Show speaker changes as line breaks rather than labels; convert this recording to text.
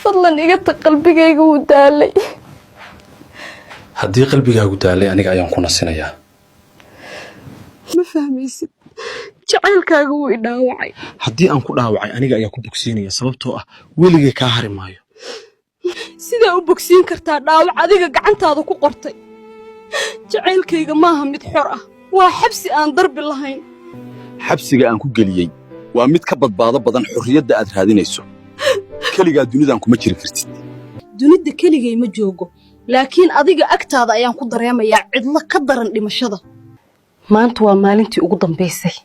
fadlan iga tag qalbigayga wuu daalay
haddii qalbigaagu daalay aniga ayaan ku nasinayaa
ma fahmaysid jacaylkaaga wuu i dhaawacay
haddii aan ku dhaawacay aniga ayaa ku bogsiinaya sababtoo ah weligay kaa hari maayo
sidaa u bogsiin kartaa dhaawac adiga gacantaada ku qortay jacaylkayga maaha mid xor ah waa xabsi aan darbi lahayn
xabsiga aan ku geliyey waa mid ka badbaado badan xorriyadda aad raadinayso keligaa dunidan kuma jiri kartid
dunida keligay ma joogo laakiin adiga agtaada ayaan ku dareemayaa cidlo ka daran dhimashada maanta waa maalintii ugu dambaysay